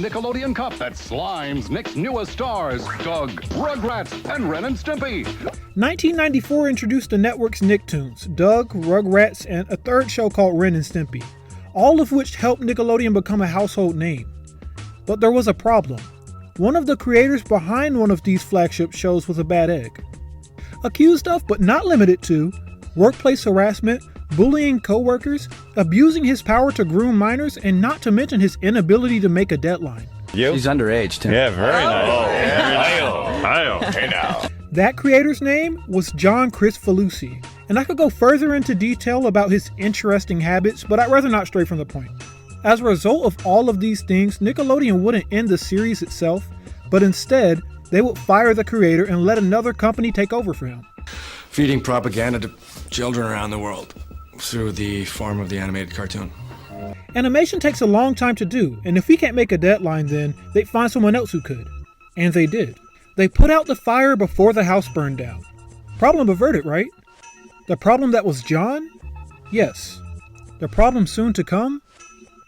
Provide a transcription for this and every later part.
Nickelodeon Cup that slimes Nick's newest stars, Doug, Rugrats, and Ren and Stimpy. 1994 introduced the network's Nicktoons, Doug, Rugrats, and a third show called Ren and Stimpy, all of which helped Nickelodeon become a household name. But there was a problem. One of the creators behind one of these flagship shows was a bad egg. Accused of, but not limited to, workplace harassment, bullying coworkers, abusing his power to groom minors, and not to mention his inability to make a deadline. She's underage, Tim. Yeah, very nice. Hey now. That creator's name was John Chris Falusi, and I could go further into detail about his interesting habits, but I'd rather not stray from the point. As a result of all of these things, Nickelodeon wouldn't end the series itself, but instead, they would fire the creator and let another company take over for him. Feeding propaganda to children around the world through the form of the animated cartoon. Animation takes a long time to do, and if he can't make a deadline then, they'd find someone else who could. And they did. They put out the fire before the house burned down. Problem averted, right? The problem that was John? Yes. The problem soon to come?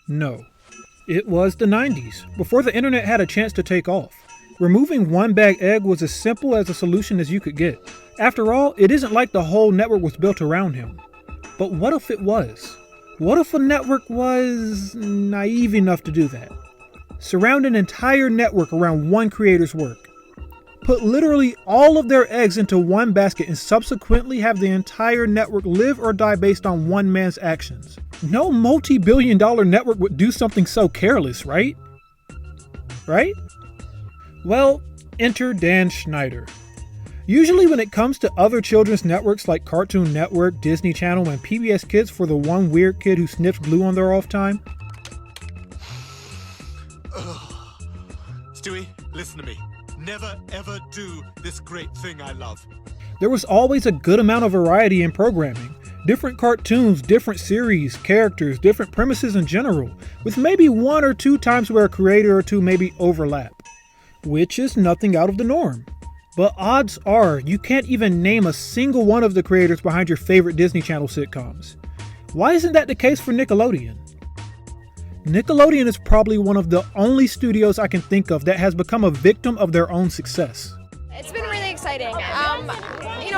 No. It was the 90s, before the internet had a chance to take off. Removing one bag egg was as simple as a solution as you could get. After all, it isn't like the whole network was built around him. But what if it was? What if a network was naive enough to do that? Surround an entire network around one creator's work. Put literally all of their eggs into one basket and subsequently have the entire network live or die based on one man's actions. No multi-billion-dollar network would do something so careless, right? Right? Well, enter Dan Schneider. Usually when it comes to other children's networks like Cartoon Network, Disney Channel, and PBS Kids for the one weird kid who sniffs glue on their off time. Stewie, listen to me. Never ever do this great thing I love. There was always a good amount of variety in programming. Different cartoons, different series, characters, different premises in general, with maybe one or two times where a creator or two maybe overlap. Which is nothing out of the norm. But odds are, you can't even name a single one of the creators behind your favorite Disney Channel sitcoms. Why isn't that the case for Nickelodeon? Nickelodeon is probably one of the only studios I can think of that has become a victim of their own success. It's been really exciting.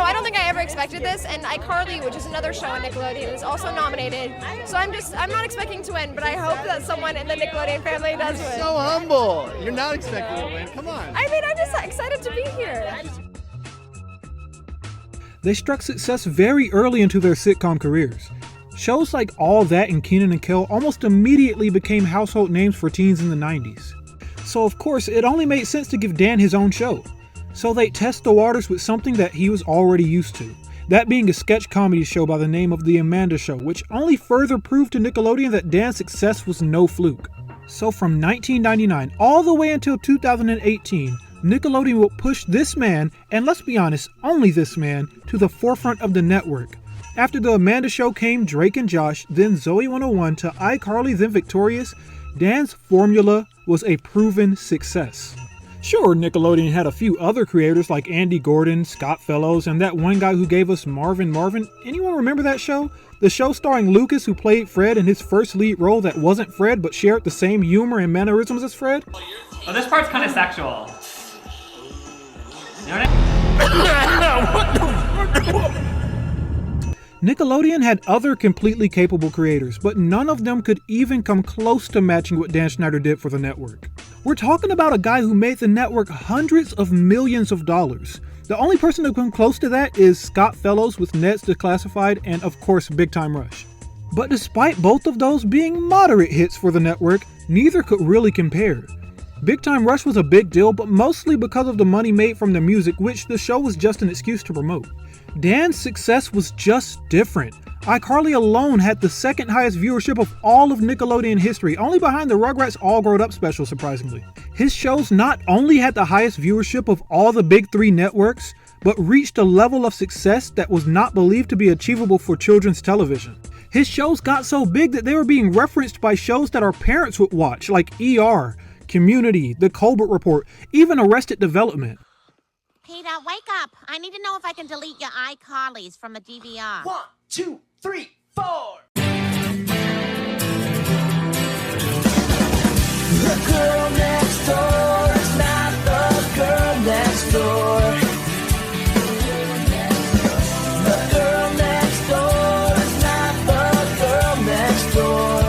I don't think I ever expected this, and iCarly, which is another show on Nickelodeon, is also nominated. So I'm not expecting to win, but I hope that someone in the Nickelodeon family does win. So humble. You're not expecting to win. Come on. I'm just excited to be here. They struck success very early into their sitcom careers. Shows like All That and Kenan and Kel almost immediately became household names for teens in the 90s. So of course, it only made sense to give Dan his own show. So they test the waters with something that he was already used to. That being a sketch comedy show by the name of The Amanda Show, which only further proved to Nickelodeon that Dan's success was no fluke. So from 1999 all the way until 2018, Nickelodeon would push this man, and let's be honest, only this man, to the forefront of the network. After The Amanda Show came Drake and Josh, then Zoe 101 to iCarly, then Victorious, Dan's formula was a proven success. Sure, Nickelodeon had a few other creators like Andy Gordon, Scott Fellows, and that one guy who gave us Marvin. Anyone remember that show? The show starring Lucas, who played Fred in his first lead role that wasn't Fred but shared the same humor and mannerisms as Fred? Oh, this part's kind of sexual. You know what Nickelodeon had other completely capable creators, but none of them could even come close to matching what Dan Schneider did for the network. We're talking about a guy who made the network hundreds of millions of dollars. The only person who come close to that is Scott Fellows with Ned's Declassified and of course Big Time Rush. But despite both of those being moderate hits for the network, neither could really compare. Big Time Rush was a big deal, but mostly because of the money made from the music, which the show was just an excuse to promote. Dan's success was just different. iCarly alone had the second highest viewership of all of Nickelodeon history, only behind the Rugrats All Grown Up special, surprisingly. His shows not only had the highest viewership of all the big three networks, but reached a level of success that was not believed to be achievable for children's television. His shows got so big that they were being referenced by shows that our parents would watch, like ER, Community, The Colbert Report, even Arrested Development. Peter, wake up. I need to know if I can delete your iCarlys from the DVR. 1, 2, 3, 4. The girl door. The girl next door is not the girl next door.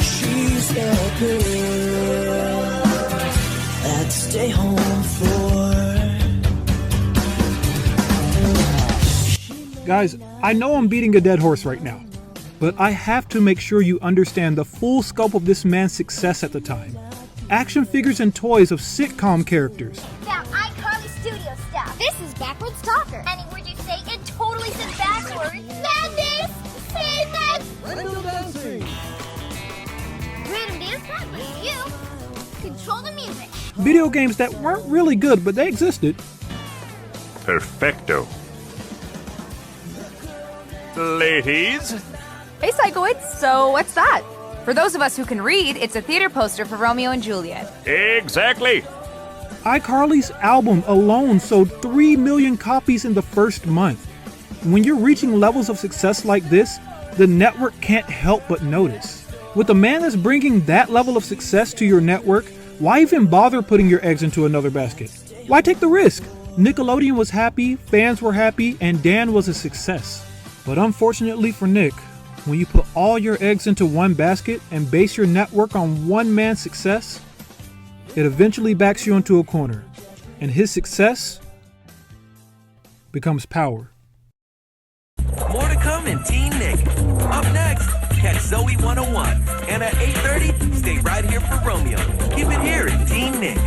She's a girl I'd stay home for. Guys, I know I'm beating a dead horse right now, but I have to make sure you understand the full scope of this man's success at the time. Action figures and toys of sitcom characters. Found iCarly studio stuff. This is backwards talker. Any word you say, it totally says backwards. Madness! Say that! Random dancing. Random dance practice. You control the music. Video games that weren't really good, but they existed. Perfecto. Ladies? Hey, Psychoids, so what's that? For those of us who can read, it's a theater poster for Romeo and Juliet. Exactly. iCarly's album alone sold 3 million copies in the first month. When you're reaching levels of success like this, the network can't help but notice. With a man that's bringing that level of success to your network, why even bother putting your eggs into another basket? Why take the risk? Nickelodeon was happy, fans were happy, and Dan was a success. But unfortunately for Nick, when you put all your eggs into one basket and base your network on one man's success, it eventually backs you into a corner, and his success becomes power. More to come in Teen Nick. Up next, catch Zoe 101. And at 8:30, stay right here for Romeo. Keep it here in Teen Nick.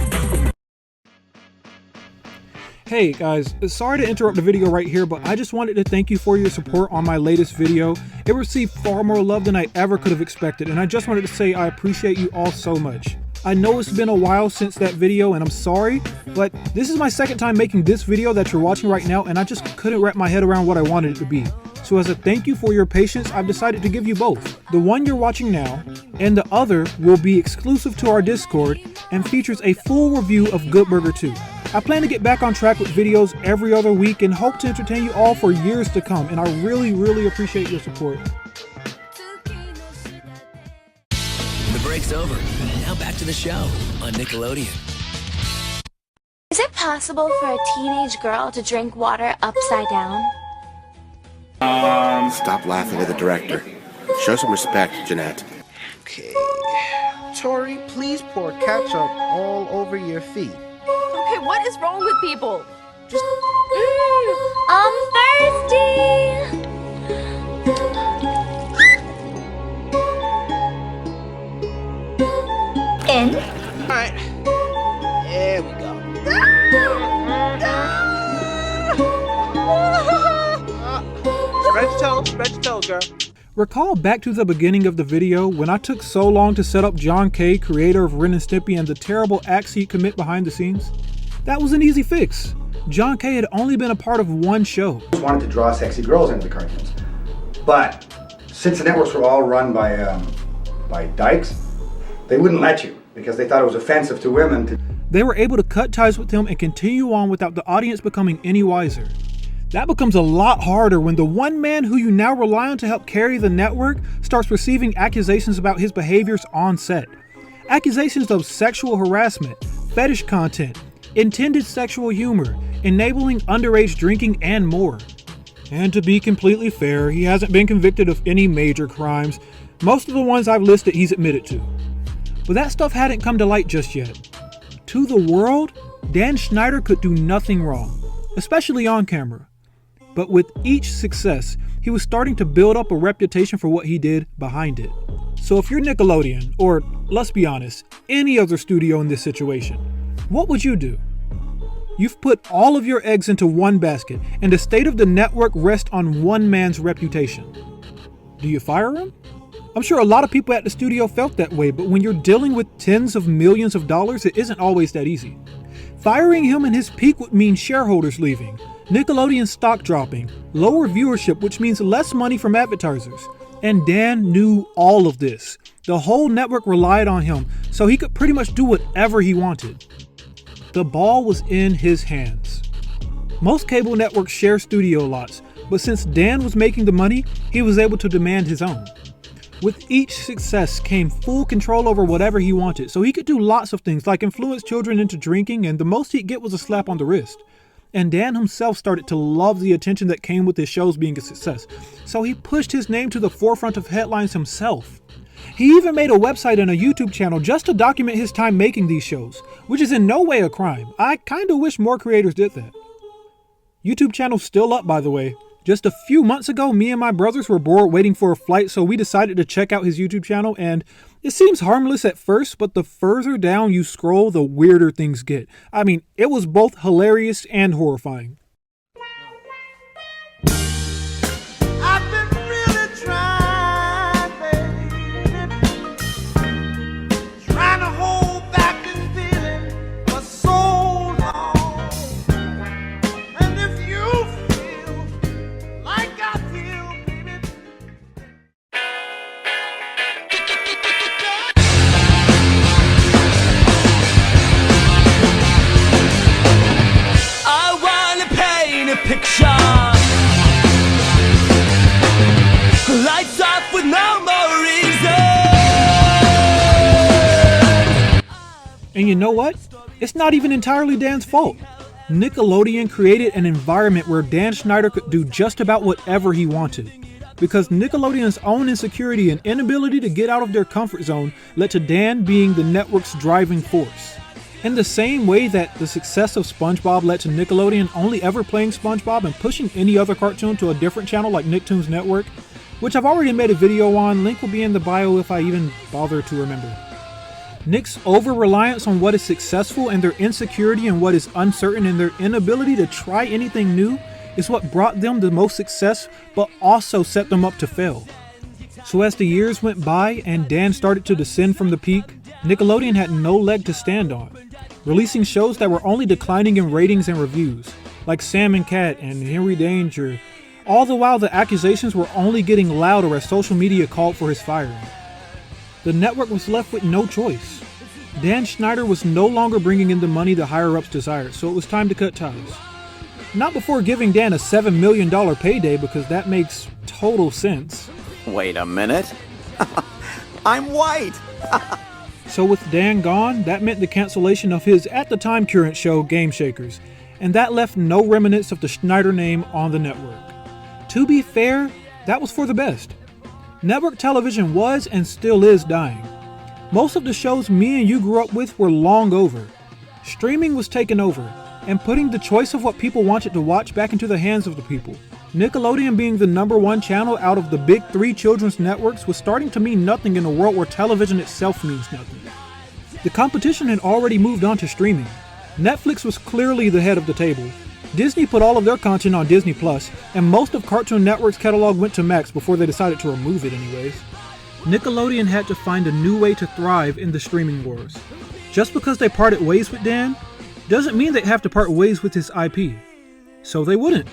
Hey guys, sorry to interrupt the video right here, but I just wanted to thank you for your support on my latest video. It received far more love than I ever could have expected, and I just wanted to say I appreciate you all so much. I know it's been a while since that video, and I'm sorry, but this is my second time making this video that you're watching right now, and I just couldn't wrap my head around what I wanted it to be. So as a thank you for your patience, I've decided to give you both. The one you're watching now, and the other will be exclusive to our Discord and features a full review of Good Burger 2. I plan to get back on track with videos every other week and hope to entertain you all for years to come, and I really appreciate your support. The break's over. Now back to the show on Nickelodeon. Is it possible for a teenage girl to drink water upside down? Stop laughing at the director. Show some respect, Jeanette. Okay. Tori, please pour ketchup all over your feet. Okay, what is wrong with people? Just... I'm thirsty! In. Alright. There we go. Spread your toes, girl. Recall back to the beginning of the video when I took so long to set up John K., creator of Ren and Stimpy, and the terrible acts he'd commit behind the scenes? That was an easy fix. John K. had only been a part of one show. Just wanted to draw sexy girls into the cartoons. But since the networks were all run by dykes, they wouldn't let you because they thought it was offensive to women to... They were able to cut ties with him and continue on without the audience becoming any wiser. That becomes a lot harder when the one man who you now rely on to help carry the network starts receiving accusations about his behaviors on set. Accusations of sexual harassment, fetish content, intended sexual humor, enabling underage drinking, and more. And to be completely fair, he hasn't been convicted of any major crimes. Most of the ones I've listed he's admitted to. But that stuff hadn't come to light just yet. To the world, Dan Schneider could do nothing wrong, especially on camera. But with each success, he was starting to build up a reputation for what he did behind it. So if you're Nickelodeon, or let's be honest, any other studio in this situation, what would you do? You've put all of your eggs into one basket, and the state of the network rests on one man's reputation. Do you fire him? I'm sure a lot of people at the studio felt that way, but when you're dealing with tens of millions of dollars, it isn't always that easy. Firing him in his peak would mean shareholders leaving, Nickelodeon stock dropping, lower viewership, which means less money from advertisers. And Dan knew all of this. The whole network relied on him, so he could pretty much do whatever he wanted. The ball was in his hands. Most cable networks share studio lots, but since Dan was making the money, he was able to demand his own. With each success came full control over whatever he wanted, so he could do lots of things like influence children into drinking, and the most he'd get was a slap on the wrist. And Dan himself started to love the attention that came with his shows being a success, so he pushed his name to the forefront of headlines himself. He even made a website and a YouTube channel just to document his time making these shows, which is in no way a crime. I kinda wish more creators did that. YouTube channel's still up, by the way. Just a few months ago, me and my brothers were bored waiting for a flight, so we decided to check out his YouTube channel, and it seems harmless at first, but the further down you scroll, the weirder things get. I mean, it was both hilarious and horrifying. I've been really trying, baby, trying to hold back this feeling for so long. And if you feel like I feel, baby, I wanna paint a picture. Lights off with no more reason. And you know what? It's not even entirely Dan's fault. Nickelodeon created an environment where Dan Schneider could do just about whatever he wanted. Because Nickelodeon's own insecurity and inability to get out of their comfort zone led to Dan being the network's driving force. In the same way that the success of SpongeBob led to Nickelodeon only ever playing SpongeBob and pushing any other cartoon to a different channel like Nicktoons Network, which I've already made a video on, link will be in the bio if I even bother to remember. Nick's over-reliance on what is successful and their insecurity in what is uncertain and their inability to try anything new is what brought them the most success, but also set them up to fail. So as the years went by and Dan started to descend from the peak, Nickelodeon had no leg to stand on, releasing shows that were only declining in ratings and reviews, like Sam and Cat and Henry Danger, all the while the accusations were only getting louder as social media called for his firing. The network was left with no choice. Dan Schneider was no longer bringing in the money the higher-ups desired, so it was time to cut ties. Not before giving Dan a $7 million payday, because that makes total sense. Wait a minute. I'm white. So with Dan gone, that meant the cancellation of his at the time current show Game Shakers, and that left no remnants of the Schneider name on the network. To be fair, that was for the best. Network television was and still is dying. Most of the shows me and you grew up with were long over. Streaming was taken over, and putting the choice of what people wanted to watch back into the hands of the people. Nickelodeon being the #1 channel out of the big 3 children's networks was starting to mean nothing in a world where television itself means nothing. The competition had already moved on to streaming. Netflix was clearly the head of the table. Disney put all of their content on Disney+, and most of Cartoon Network's catalog went to Max before they decided to remove it anyways. Nickelodeon had to find a new way to thrive in the streaming wars. Just because they parted ways with Dan, doesn't mean they'd have to part ways with his IP. So they wouldn't.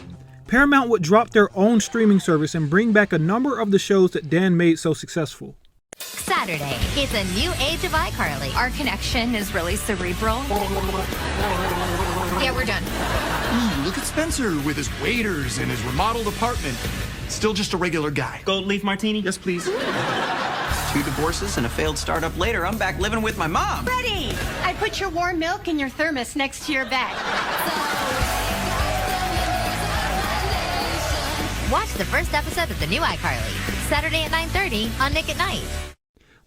Paramount would drop their own streaming service and bring back a number of the shows that Dan made so successful. Saturday, it's a new age of iCarly. Our connection is really cerebral. Yeah, we're done. Look at Spencer with his waiters and his remodeled apartment. Still just a regular guy. Gold leaf martini? Yes, please. 2 divorces and a failed startup later, I'm back living with my mom. Freddie, I put your warm milk in your thermos next to your bed. Watch the first episode of the new iCarly, Saturday at 9:30 on Nick at Night.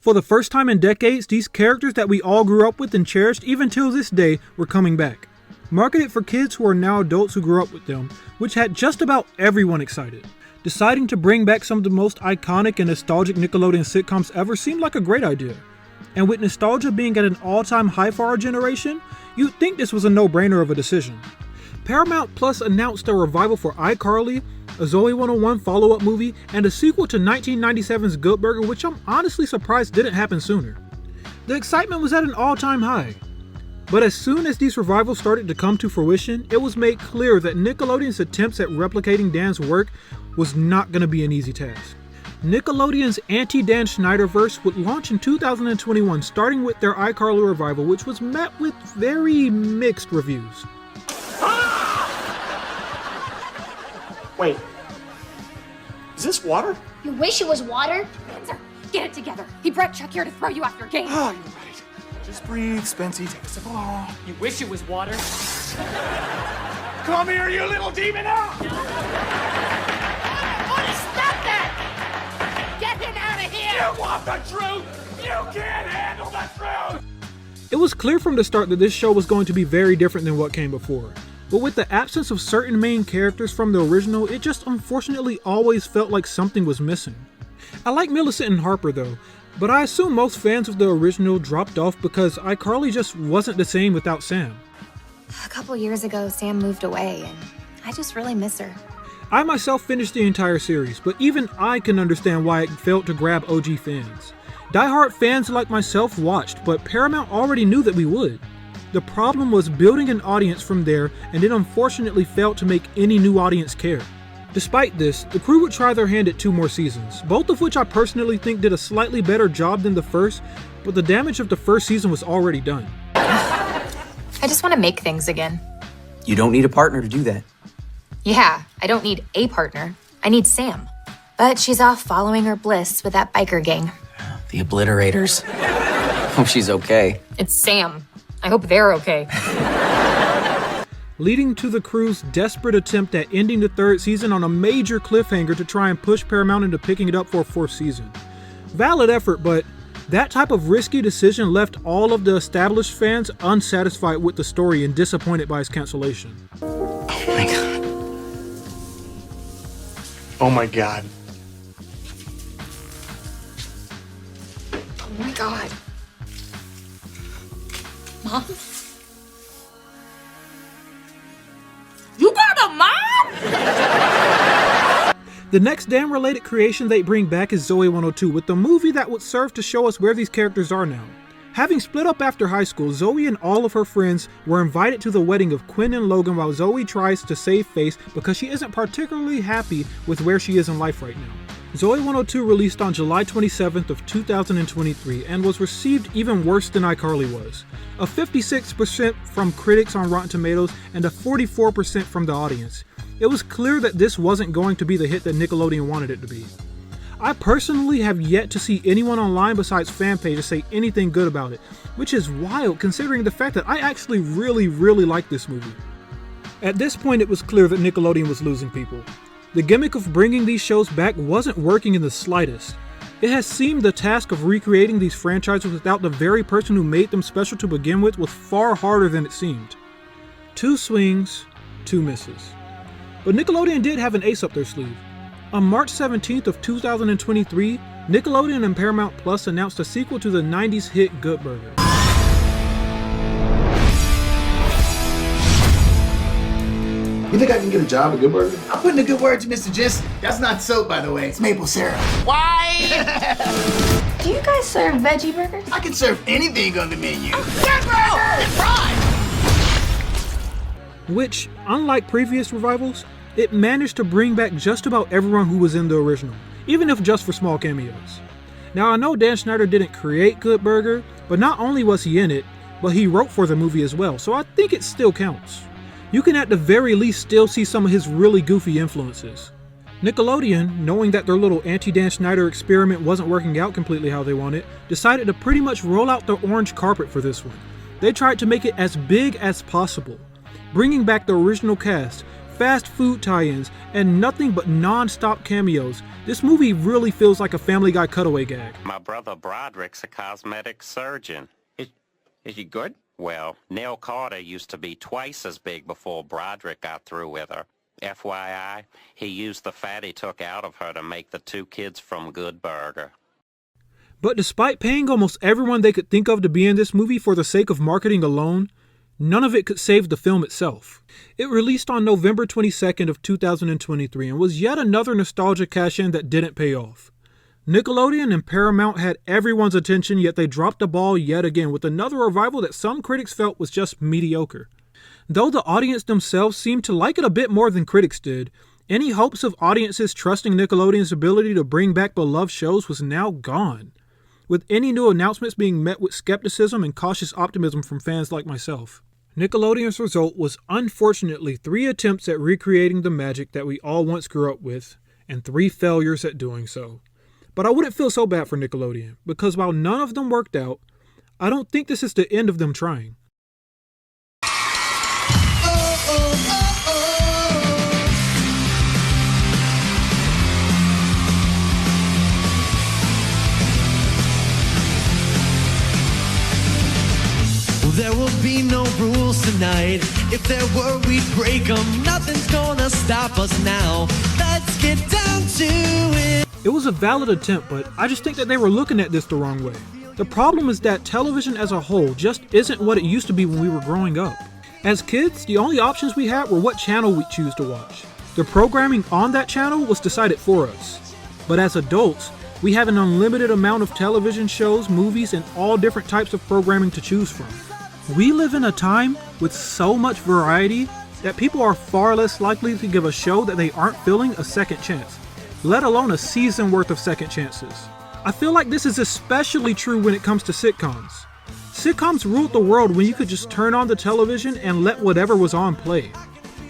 For the first time in decades, these characters that we all grew up with and cherished even till this day were coming back. Marketed for kids who are now adults who grew up with them, which had just about everyone excited. Deciding to bring back some of the most iconic and nostalgic Nickelodeon sitcoms ever seemed like a great idea. And with nostalgia being at an all-time high for our generation, you'd think this was a no-brainer of a decision. Paramount Plus announced a revival for iCarly, a Zoe 101 follow-up movie, and a sequel to 1997's Good Burger, which I'm honestly surprised didn't happen sooner. The excitement was at an all-time high. But as soon as these revivals started to come to fruition, it was made clear that Nickelodeon's attempts at replicating Dan's work was not going to be an easy task. Nickelodeon's anti-Dan Schneiderverse would launch in 2021, starting with their iCarly revival, which was met with very mixed reviews. Wait, is this water? You wish it was water? Get it together. He brought Chuck here to throw you off your game. Oh, you're right. Just breathe, Spency. Take a sip of water. You wish it was water. Come here, you little demon! Out! Stop that! Get him out of here! You want the truth! You can't handle the truth! It was clear from the start that this show was going to be very different than what came before. But with the absence of certain main characters from the original, it just unfortunately always felt like something was missing. I like Millicent and Harper though, but I assume most fans of the original dropped off because iCarly just wasn't the same without Sam. A couple years ago, Sam moved away, and I just really miss her. I myself finished the entire series, but even I can understand why it failed to grab OG fans. Die-hard fans like myself watched, but Paramount already knew that we would. The problem was building an audience from there, and it unfortunately failed to make any new audience care. Despite this, the crew would try their hand at 2 more seasons, both of which I personally think did a slightly better job than the first, but the damage of the first season was already done. I just want to make things again. You don't need a partner to do that. Yeah, I don't need a partner. I need Sam. But she's off following her bliss with that biker gang. The Obliterators. Hope she's okay. It's Sam. I hope they're okay. Leading to the crew's desperate attempt at ending the 3rd season on a major cliffhanger to try and push Paramount into picking it up for a 4th season. Valid effort, but that type of risky decision left all of the established fans unsatisfied with the story and disappointed by its cancellation. Oh my god. Oh my god. Oh my god. Mom? You got a mom? The next damn related creation they bring back is Zoey 102, with the movie that would serve to show us where these characters are now. Having split up after high school, Zoey and all of her friends were invited to the wedding of Quinn and Logan while Zoey tries to save face because she isn't particularly happy with where she is in life right now. Zoey 102 released on July 27th of 2023 and was received even worse than iCarly was. A 56% from critics on Rotten Tomatoes and a 44% from the audience. It was clear that this wasn't going to be the hit that Nickelodeon wanted it to be. I personally have yet to see anyone online besides fan pages say anything good about it, which is wild considering the fact that I actually really like this movie. At this point it was clear that Nickelodeon was losing people. The gimmick of bringing these shows back wasn't working in the slightest. It has seemed the task of recreating these franchises without the very person who made them special to begin with was far harder than it seemed. 2 swings, 2 misses. But Nickelodeon did have an ace up their sleeve. On March 17th of 2023, Nickelodeon and Paramount Plus announced a sequel to the 90s hit Good Burger. You think I can get a job at Good Burger? I'm putting a good word to Mr. Jensen. That's not soap, by the way. It's maple syrup. Why? Do you guys serve veggie burgers? I can serve anything on the menu. Good Burger! It's fried! Which, unlike previous revivals, it managed to bring back just about everyone who was in the original, even if just for small cameos. Now I know Dan Schneider didn't create Good Burger, but not only was he in it, but he wrote for the movie as well, so I think it still counts. You can at the very least still see some of his really goofy influences. Nickelodeon, knowing that their little anti-Dan Schneider experiment wasn't working out completely how they wanted, decided to pretty much roll out the orange carpet for this one. They tried to make it as big as possible, bringing back the original cast, fast food tie-ins, and nothing but non-stop cameos. This movie really feels like a Family Guy cutaway gag. My brother Broderick's a cosmetic surgeon. Is he good? Well, Nell Carter used to be twice as big before Broderick got through with her. FYI, he used the fat he took out of her to make the 2 kids from Good Burger. But despite paying almost everyone they could think of to be in this movie for the sake of marketing alone, none of it could save the film itself. It released on November 22nd of 2023 and was yet another nostalgia cash-in that didn't pay off. Nickelodeon and Paramount had everyone's attention, yet they dropped the ball yet again with another revival that some critics felt was just mediocre. Though the audience themselves seemed to like it a bit more than critics did, any hopes of audiences trusting Nickelodeon's ability to bring back beloved shows was now gone, with any new announcements being met with skepticism and cautious optimism from fans like myself. Nickelodeon's result was unfortunately 3 attempts at recreating the magic that we all once grew up with, and 3 failures at doing so. But I wouldn't feel so bad for Nickelodeon, because while none of them worked out, I don't think this is the end of them trying. There will be no rules tonight. If there were, we'd break them. Nothing's gonna stop us now. Let's get down to it. It was a valid attempt, but I just think that they were looking at this the wrong way. The problem is that television as a whole just isn't what it used to be when we were growing up. As kids, the only options we had were what channel we choose to watch. The programming on that channel was decided for us. But as adults, we have an unlimited amount of television shows, movies, and all different types of programming to choose from. We live in a time with so much variety that people are far less likely to give a show that they aren't feeling a second chance, let alone a season worth of second chances. I feel like this is especially true when it comes to sitcoms. Sitcoms ruled the world when you could just turn on the television and let whatever was on play.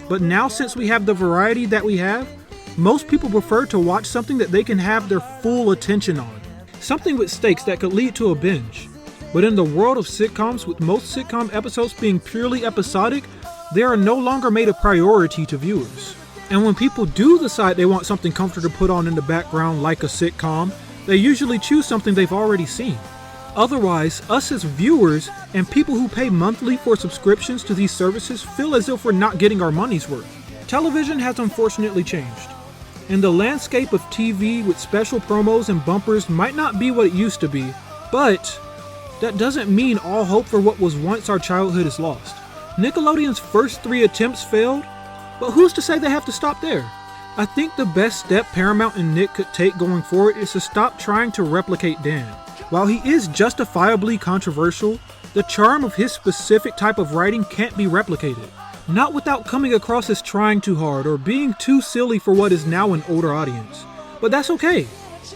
But now, since we have the variety that we have, most people prefer to watch something that they can have their full attention on. Something with stakes that could lead to a binge. But in the world of sitcoms, with most sitcom episodes being purely episodic, they are no longer made a priority to viewers. And when people do decide they want something comfortable to put on in the background like a sitcom, they usually choose something they've already seen. Otherwise, us as viewers and people who pay monthly for subscriptions to these services feel as if we're not getting our money's worth. Television has unfortunately changed. And the landscape of TV with special promos and bumpers might not be what it used to be, but that doesn't mean all hope for what was once our childhood is lost. Nickelodeon's first 3 attempts failed, but who's to say they have to stop there? I think the best step Paramount and Nick could take going forward is to stop trying to replicate Dan. While he is justifiably controversial, the charm of his specific type of writing can't be replicated. Not without coming across as trying too hard or being too silly for what is now an older audience. But that's okay,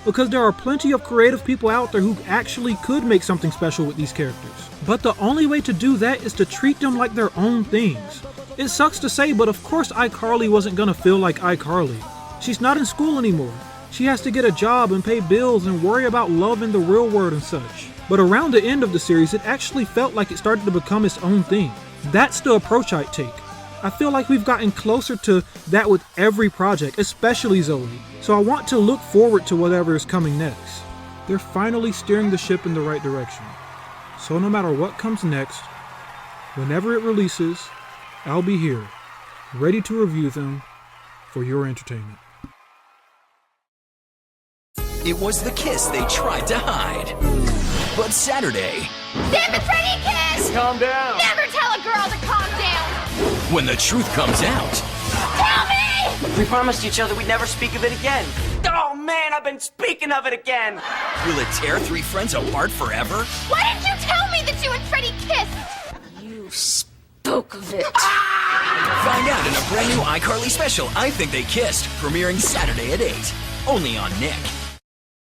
because there are plenty of creative people out there who actually could make something special with these characters. But the only way to do that is to treat them like their own things. It sucks to say, but of course iCarly wasn't gonna feel like iCarly. She's not in school anymore. She has to get a job and pay bills and worry about love in the real world and such. But around the end of the series, it actually felt like it started to become its own thing. That's the approach I'd take. I feel like we've gotten closer to that with every project, especially Zoe, so I want to look forward to whatever is coming next. They're finally steering the ship in the right direction. So no matter what comes next, whenever it releases, I'll be here, ready to review them for your entertainment. It was the kiss they tried to hide. But Saturday, Sam and Freddy kiss! Calm down. Never tell a girl to calm down! when the truth comes out, Tell me! We promised each other we'd never speak of it again. Oh man, I've been speaking of it again! will it tear 3 friends apart forever? Why didn't you tell me that you and Freddy kissed? You spoke of it. Find out in a brand new iCarly special, I Think They Kissed, premiering Saturday at 8. Only on Nick.